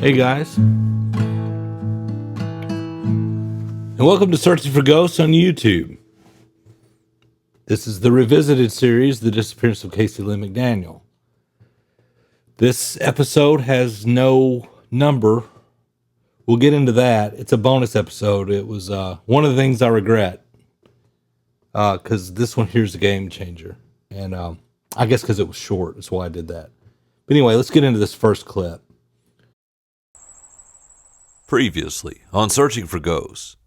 Hey guys, and welcome to Searching for Ghosts on YouTube. This is the revisited series, The Disappearance of Cayce Lynn McDaniel. This episode has no number. We'll get into that. It's a bonus episode. It was one of the things I regret, because this one here's a game changer. And I guess because it was short, that's why I did that. But anyway, let's get into this first clip. Previously on Searching for Ghosts.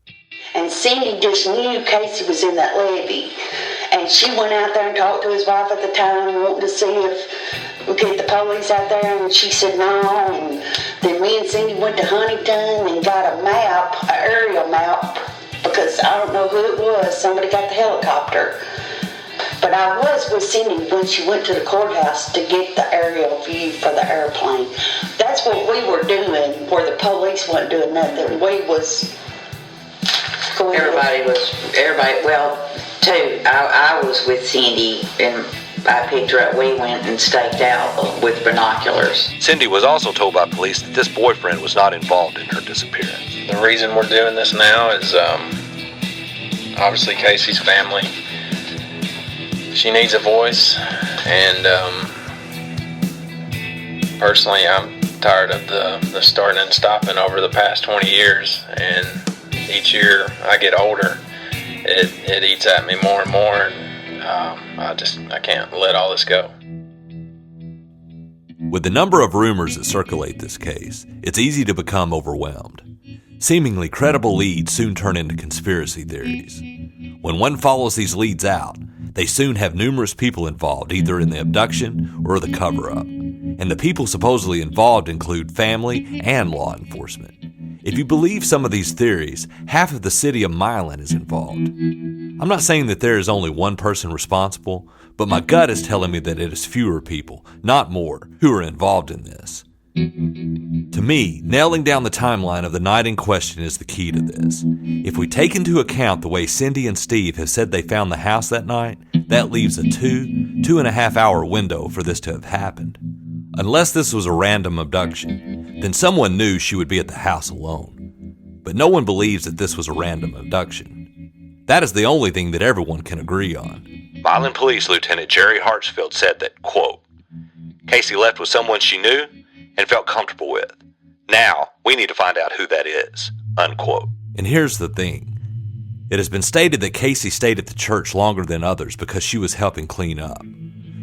And Cindy just knew Cayce was in that levee. And she went out there and talked to his wife at the time, wanting to see if we could get the police out there. And she said no. And then me and Cindy went to Huntington and got a map, an aerial map, because I don't know who it was. Somebody got the helicopter. But I was with Cindy when she went to the courthouse to get the aerial view for the airplane. That's what we were doing, where the police wasn't doing nothing. We was going. I was with Cindy, and I picked her up. We went and staked out with binoculars. Cindy was also told by police that this boyfriend was not involved in her disappearance. The reason we're doing this now is obviously Cayce's family. She needs a voice, and personally I'm tired of the starting and stopping over the past 20 years, and each year I get older, it eats at me more and more, and I can't let all this go. With the number of rumors that circulate this case, it's easy to become overwhelmed. Seemingly credible leads soon turn into conspiracy theories. When one follows these leads out, they soon have numerous people involved, either in the abduction or the cover-up. And the people supposedly involved include family and law enforcement. If you believe some of these theories, half of the city of Milan is involved. I'm not saying that there is only one person responsible, but my gut is telling me that it is fewer people, not more, who are involved in this. To me, nailing down the timeline of the night in question is the key to this. If we take into account the way Cindy and Steve have said they found the house that night, that leaves a 2.5 hour window for this to have happened. Unless this was a random abduction, then someone knew she would be at the house alone. But no one believes that this was a random abduction. That is the only thing that everyone can agree on. Milan Police Lieutenant Jerry Hartsfield said that, quote, Cayce left with someone she knew and felt comfortable with. Now, we need to find out who that is, unquote. And here's the thing. It has been stated that Cayce stayed at the church longer than others because she was helping clean up.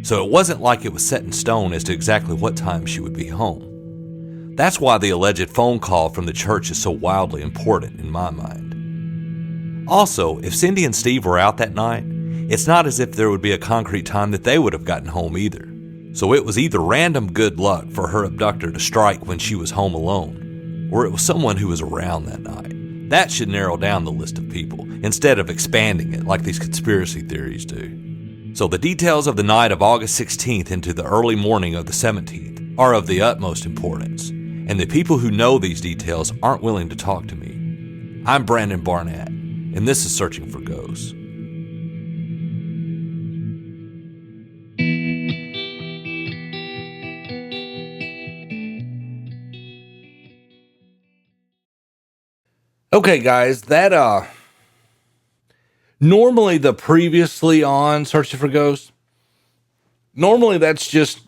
So it wasn't like it was set in stone as to exactly what time she would be home. That's why the alleged phone call from the church is so wildly important in my mind. Also, if Cindy and Steve were out that night, it's not as if there would be a concrete time that they would have gotten home either. So it was either random good luck for her abductor to strike when she was home alone, or it was someone who was around that night. That should narrow down the list of people, instead of expanding it like these conspiracy theories do. So the details of the night of August 16th into the early morning of the 17th are of the utmost importance, and the people who know these details aren't willing to talk to me. I'm Brandon Barnett, and this is Searching for Ghosts. Okay, guys, that normally the previously on Searching for Ghosts, normally that's just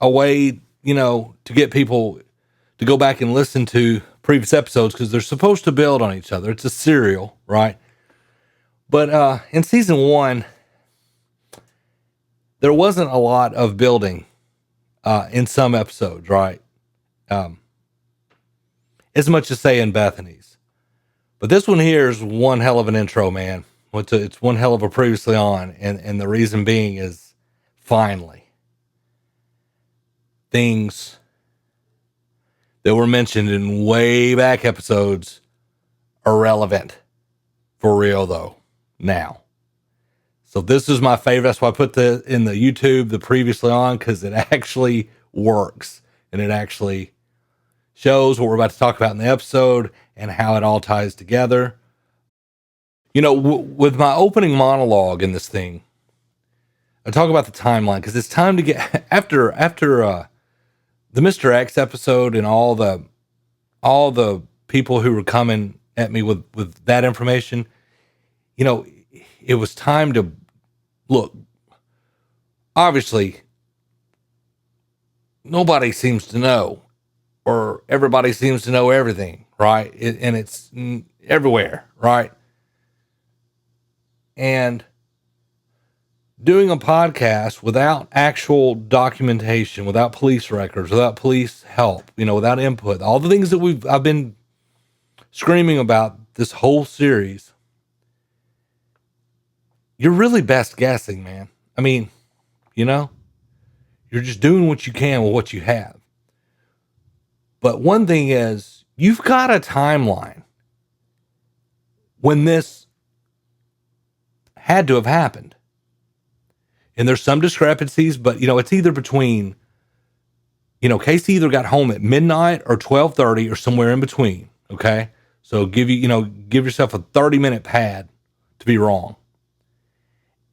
a way, to get people to go back and listen to previous episodes because they're supposed to build on each other. It's a serial, right? But in season 1, there wasn't a lot of building in some episodes, right? As much as say in Bethany's. But this one here is one hell of an intro, man. It's one hell of a previously on. And the reason being is finally things that were mentioned in way back episodes are relevant for real though now. So this is my favorite. That's why I put in the YouTube, the previously on, because it actually works and it actually shows what we're about to talk about in the episode and how it all ties together. With my opening monologue in this thing, I talk about the timeline because it's time to get after the Mr. X episode and all the all the people who were coming at me with that information, it was time to look. Obviously, nobody seems to know, or everybody seems to know everything, right? And it's everywhere, right? And doing a podcast without actual documentation, without police records, without police help, without input, all the things that I've been screaming about this whole series, you're really best guessing, man. I mean, you're just doing what you can with what you have. But one thing is, you've got a timeline when this had to have happened. And there's some discrepancies, but it's either between, Cayce either got home at midnight or 12:30 or somewhere in between. Okay. So give yourself a 30-minute pad to be wrong.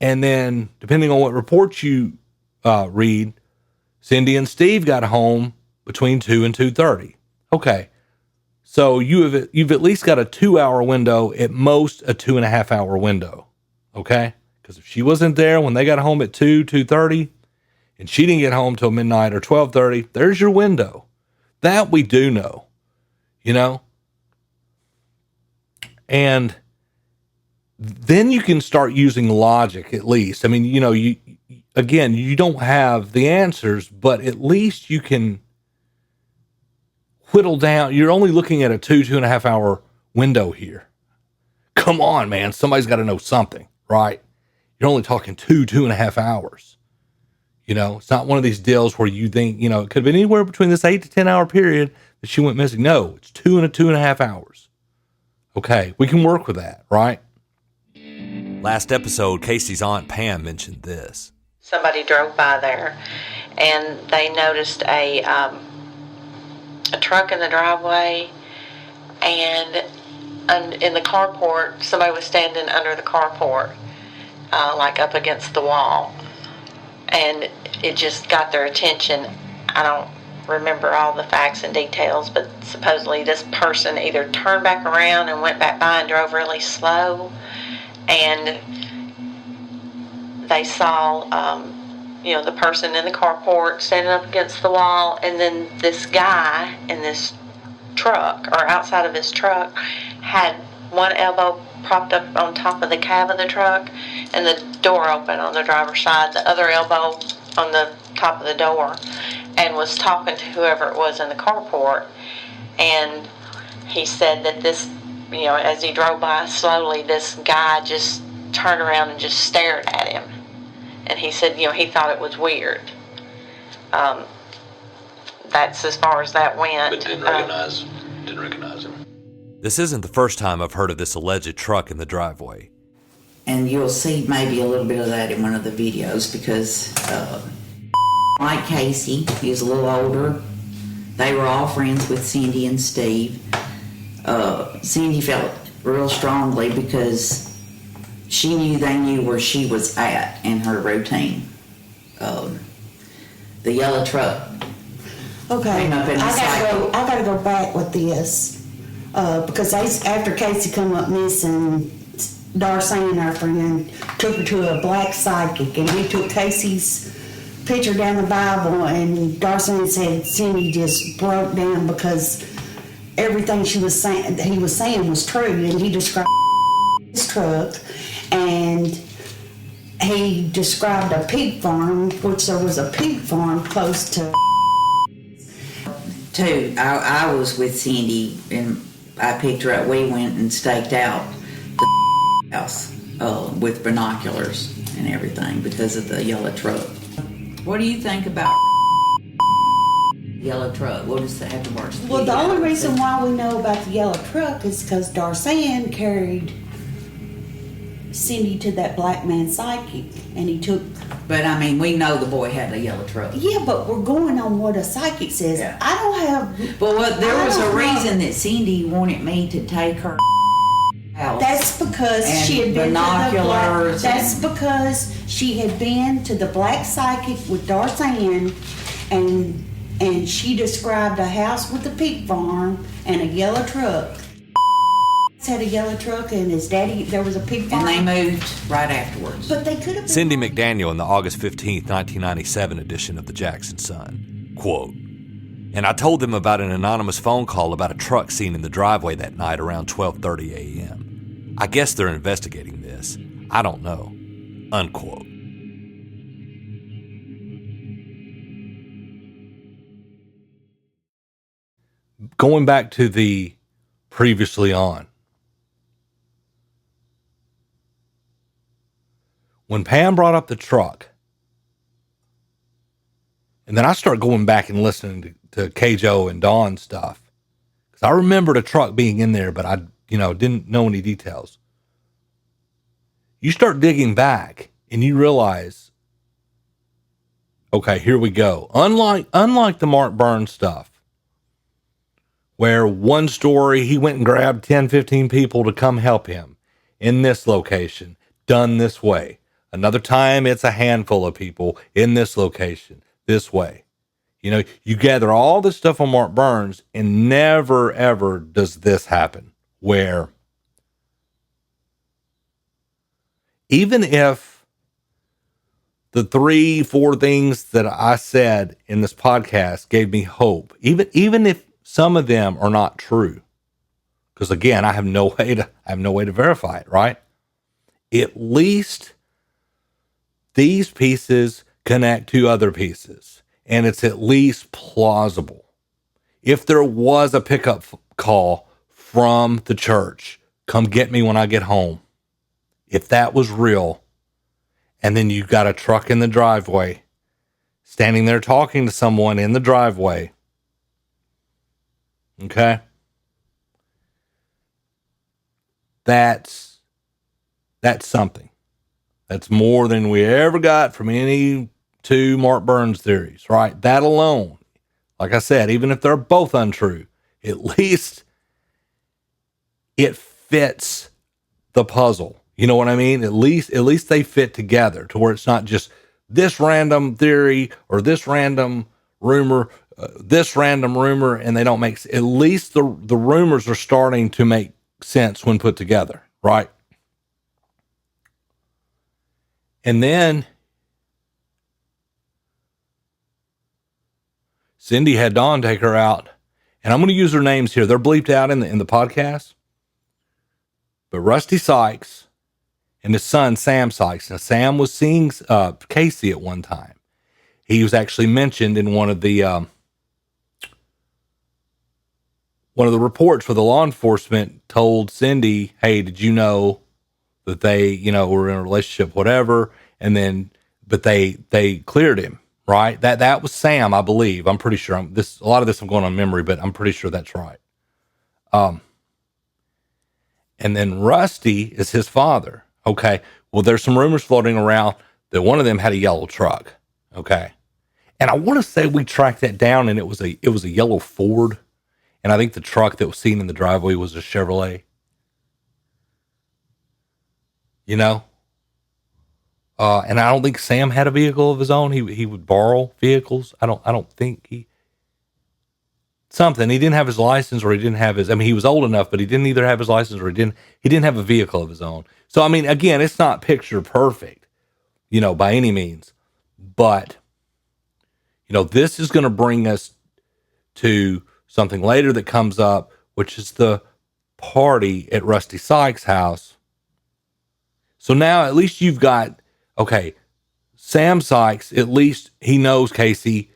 And then depending on what reports you read, Cindy and Steve got home between 2 and 2:30. Okay. So you've at least got a 2-hour window, at most a 2.5-hour window. Okay. Because if she wasn't there when they got home at 2:30, and she didn't get home till midnight or 12:30, there's your window. That we do know, And then you can start using logic, at least. I mean, you don't have the answers, but at least you can whittle down. You're only looking at a 2.5 hour window here. Come on, man. Somebody's got to know something, right? You're only talking 2.5 hours. It's not one of these deals where you think, it could have been anywhere between this 8 to 10 hour period that she went missing. No, it's 2.5 hours. Okay, we can work with that, right? Last episode, Cayce's Aunt Pam mentioned this. Somebody drove by there, and they noticed a truck in the driveway, and in the carport, somebody was standing under the carport, like up against the wall, and it just got their attention. I don't remember all the facts and details, but supposedly this person either turned back around and went back by and drove really slow, and they saw the person in the carport standing up against the wall, and then this guy in this truck, or outside of his truck, had one elbow propped up on top of the cab of the truck and the door open on the driver's side, the other elbow on the top of the door, and was talking to whoever it was in the carport. And he said that this, as he drove by slowly, this guy just turned around and just stared at him. And he said, he thought it was weird. That's as far as that went. But didn't recognize him. This isn't the first time I've heard of this alleged truck in the driveway. And you'll see maybe a little bit of that in one of the videos, because like Cayce, he was a little older. They were all friends with Cindy and Steve. Cindy felt real strongly because she knew they knew where she was at in her routine. The yellow truck. Okay, came up in the cycle. I gotta go back with this because after Cayce come up missing, Darcy and our friend took her to a black psychic, and we took Cayce's picture down the Bible, and Darcy said Cindy just broke down because everything he was saying was true, and he described his truck, and he described a pig farm, which there was a pig farm close to. I was with Cindy, and I picked her up. We went and staked out the house with binoculars and everything because of the yellow truck. What do you think about yellow truck? We'll just have to watch the Well, the video. only reason why we know about the yellow truck is because Darcy carried Cindy to that black man psychic, and he took. But I mean, we know the boy had a yellow truck. Yeah, but we're going on what a psychic says. Yeah. I don't have. But there was I a don't know. reason that Cindy wanted me to take her house. That's because And she had been binoculars That's because she had been to the black psychic with Darcy and and she described a house with a pig farm and a yellow truck. Had a yellow truck and his daddy, there was a pig farm. And they moved right afterwards. But they could have been. Cindy McDaniel in the August 15th, 1997 edition of the Jackson Sun. Quote, "And I told them about an anonymous phone call about a truck seen in the driveway that night around 12:30 a.m. I guess they're investigating this. I don't know." Unquote. Going back to the previously on. When Pam brought up the truck, and then I start going back and listening to KJO and Dawn stuff, because I remembered a truck being in there, but I, didn't know any details. You start digging back and you realize, okay, here we go. Unlike the Mark Burns stuff, where one story, he went and grabbed 10, 15 people to come help him in this location, done this way. Another time, it's a handful of people in this location, this way. You gather all this stuff on Mark Burns, and never, ever does this happen, where even if the 3-4 things that I said in this podcast gave me hope, even if some of them are not true, because again, I have no way to verify it, right? At least these pieces connect to other pieces, and it's at least plausible. If there was a pickup call from the church, come get me when I get home, if that was real, and then you got a truck in the driveway, standing there talking to someone in the driveway, okay, that's something. That's more than we ever got from any two Mark Burns theories, right? That alone, like I said, even if they're both untrue, at least it fits the puzzle. You know what I mean? At least they fit together to where it's not just this random theory or this random rumor, and they don't make. At least the rumors are starting to make sense when put together, right? And then Cindy had Dawn take her out, and I'm going to use their names here. They're bleeped out in the podcast. But Rusty Cayce and his son, Sam Cayce. Now, Sam was seeing Cayce at one time. He was actually mentioned in one of the reports where the law enforcement told Cindy, hey, did you know that they, were in a relationship, whatever, but they cleared him, right? That was Sam, I believe. I'm pretty sure. A lot of this I'm going on memory, but I'm pretty sure that's right. And then Rusty is his father. Okay. Well, there's some rumors floating around that one of them had a yellow truck. Okay. And I want to say we tracked that down, and it was a yellow Ford. And I think the truck that was seen in the driveway was a Chevrolet. And I don't think Sam had a vehicle of his own. He would borrow vehicles. I don't think he didn't have his license, or he didn't have his, he was old enough, but he didn't either have his license or he didn't have a vehicle of his own. So, again, it's not picture perfect, by any means, but, this is going to bring us to something later that comes up, which is the party at Rusty Cayce's house. So now at least you've got, okay, Sam Cayce, at least he knows Cayce.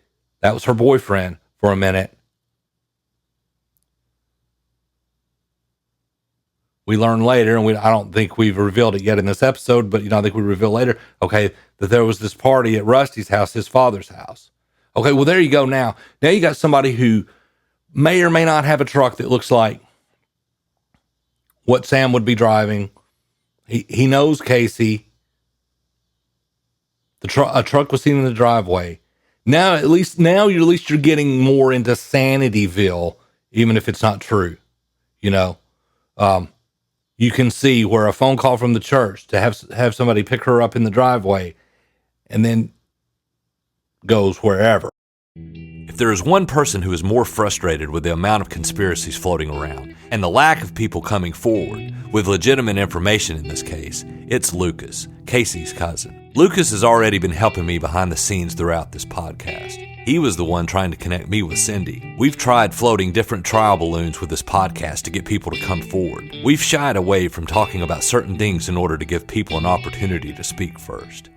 That was her boyfriend for a minute. We learn later, and I don't think we've revealed it yet in this episode, but I think we reveal later, okay, that there was this party at Rusty's house, his father's house. Okay, well, there you go. Now you got somebody who may or may not have a truck that looks like what Sam would be driving. He knows Cayce. A truck was seen in the driveway. Now you're getting more into Sanityville, even if it's not true. You can see where a phone call from the church to have somebody pick her up in the driveway, and then goes wherever. If there is one person who is more frustrated with the amount of conspiracies floating around and the lack of people coming forward with legitimate information in this case, it's Lucas, Cayce's cousin. Lucas has already been helping me behind the scenes throughout this podcast. He was the one trying to connect me with Cindy. We've tried floating different trial balloons with this podcast to get people to come forward. We've shied away from talking about certain things in order to give people an opportunity to speak first.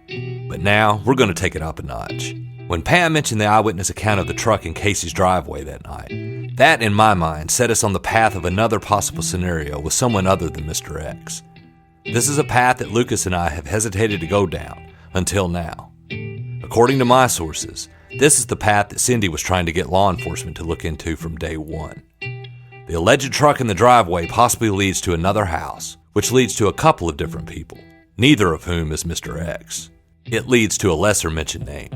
But now, we're going to take it up a notch. When Pam mentioned the eyewitness account of the truck in Cayce's driveway that night, that, in my mind, set us on the path of another possible scenario with someone other than Mr. X. This is a path that Lucas and I have hesitated to go down, until now. According to my sources, this is the path that Cindy was trying to get law enforcement to look into from day one. The alleged truck in the driveway possibly leads to another house, which leads to a couple of different people, neither of whom is Mr. X. It leads to a lesser mentioned name.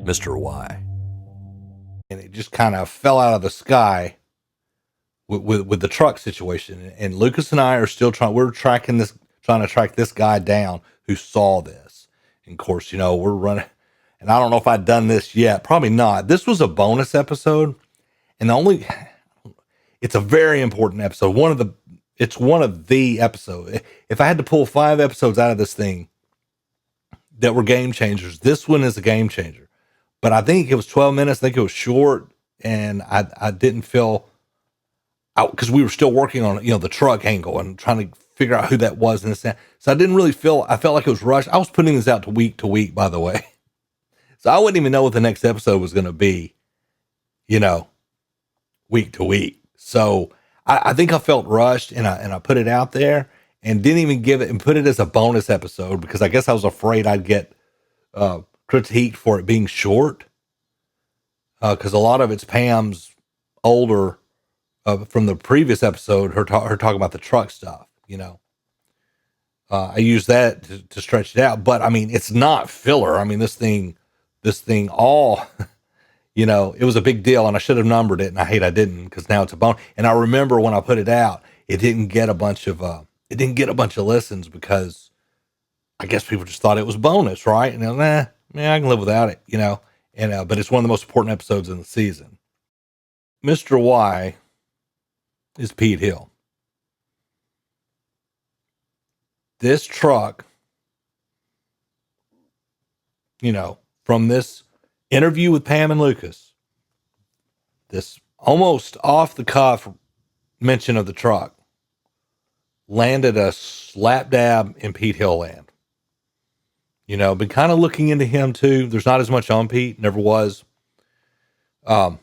Mr. Y. And it just kind of fell out of the sky with the truck situation. And Lucas and I are still trying to track this guy down who saw this. And of course, we're running, and I don't know if I'd done this yet. Probably not. This was a bonus episode. And it's a very important episode. It's one of the episodes. If I had to pull 5 episodes out of this thing that were game changers, this one is a game changer. But I think it was 12 minutes. I think it was short, and I didn't feel out because we were still working on the truck angle and trying to figure out who that was and this and that. So I didn't really feel. I felt like it was rushed. I was putting this out to week, by the way. So I wouldn't even know what the next episode was going to be, week to week. So I think I felt rushed, and I put it out there and didn't even give it and put it as a bonus episode because I guess I was afraid I'd get critique for it being short, because a lot of it's Pam's older from the previous episode, her talking about the truck stuff. I use that to stretch it out, but I mean it's not filler. I mean this thing all it was a big deal, and I should have numbered it, and I hate I didn't because now it's a bone. And I remember when I put it out, it didn't get a bunch of listens because I guess people just thought it was bonus, right? And I can live without it, And but it's one of the most important episodes in the season. Mr. Y is Pete Hill. This truck, from this interview with Pam and Lucas, this almost off the cuff mention of the truck landed a slap dab in Pete Hill land. Been kind of looking into him too. There's not as much on Pete, never was. But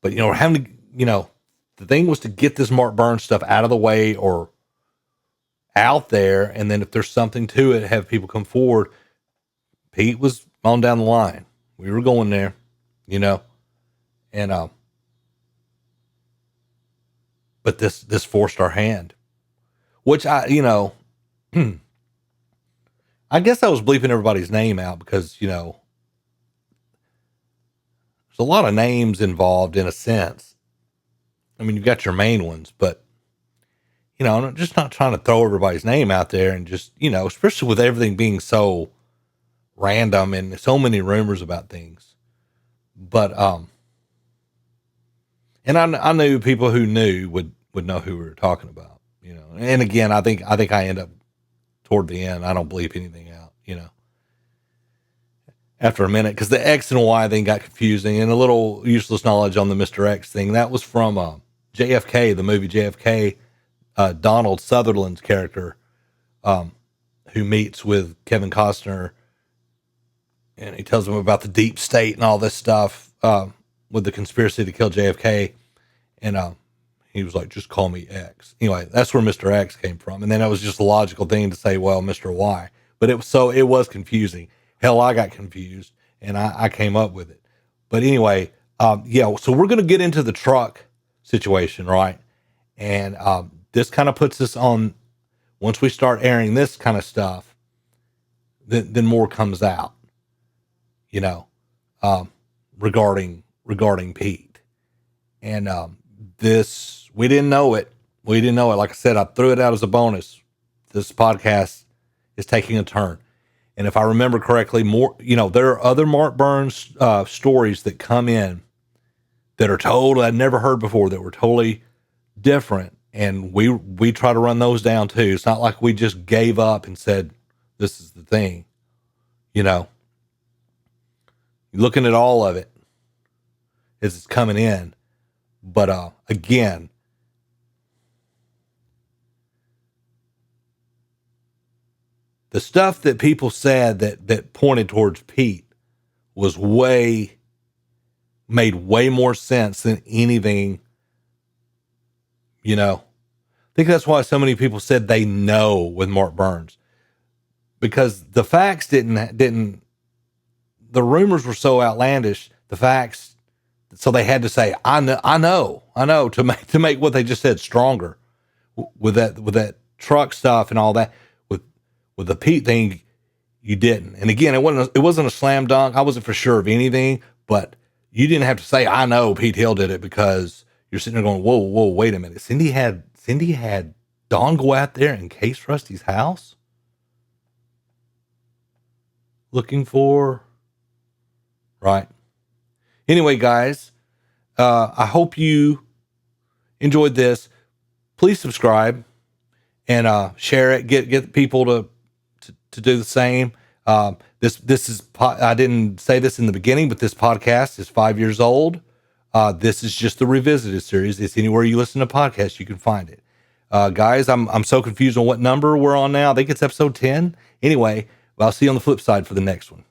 we're having to, the thing was to get this Mark Burns stuff out of the way or out there. And then if there's something to it, have people come forward. Pete was on down the line. We were going there, and, but this forced our hand, which I guess I was bleeping everybody's name out because, there's a lot of names involved in a sense. I mean, you've got your main ones, but, I'm just not trying to throw everybody's name out there and just, especially with everything being so random and so many rumors about things. But, and I knew people who knew would know who we were talking about, and again, I think I end up toward the end, I don't bleep anything out, after a minute, because the X and Y thing got confusing, and a little useless knowledge on the Mr. X thing. That was from JFK, the movie JFK, Donald Sutherland's character, who meets with Kevin Costner, and he tells him about the deep state and all this stuff, with the conspiracy to kill JFK, and he was like, just call me X. Anyway, that's where Mr. X came from. And then it was just a logical thing to say, well, Mr. Y. But it was confusing. Hell, I got confused, and I came up with it. But anyway, so we're going to get into the truck situation, right? And this kind of puts us on, once we start airing this kind of stuff, then more comes out, regarding Pete. And this, we didn't know it. Like I said, I threw it out as a bonus. This podcast is taking a turn. And if I remember correctly, more, there are other Mark Burns stories that come in that are totally, I'd never heard before, that were totally different. And we try to run those down too. It's not like we just gave up and said, this is the thing, looking at all of it as it's coming in. But, again, the stuff that people said that pointed towards Pete was made way more sense than anything, I think that's why so many people said they know with Mark Burns, because the facts didn't, the rumors were so outlandish, the facts, so they had to say, I know, to make what they just said stronger with that truck stuff and all that. With the Pete thing, you didn't. And again, it wasn't a slam dunk. I wasn't for sure of anything, but you didn't have to say, I know Pete Hill did it, because you're sitting there going, whoa, wait a minute. Cindy had Dawn go out there in Cayce Rusty's house looking for, right? Anyway, guys, I hope you enjoyed this. Please subscribe and share it. Get people to do the same. This is, I didn't say this in the beginning, but this podcast is 5 years old. This is just the Revisited series. It's anywhere you listen to podcasts, you can find it. Guys, I'm so confused on what number we're on now. I think it's episode 10. Anyway, I'll see you on the flip side for the next one.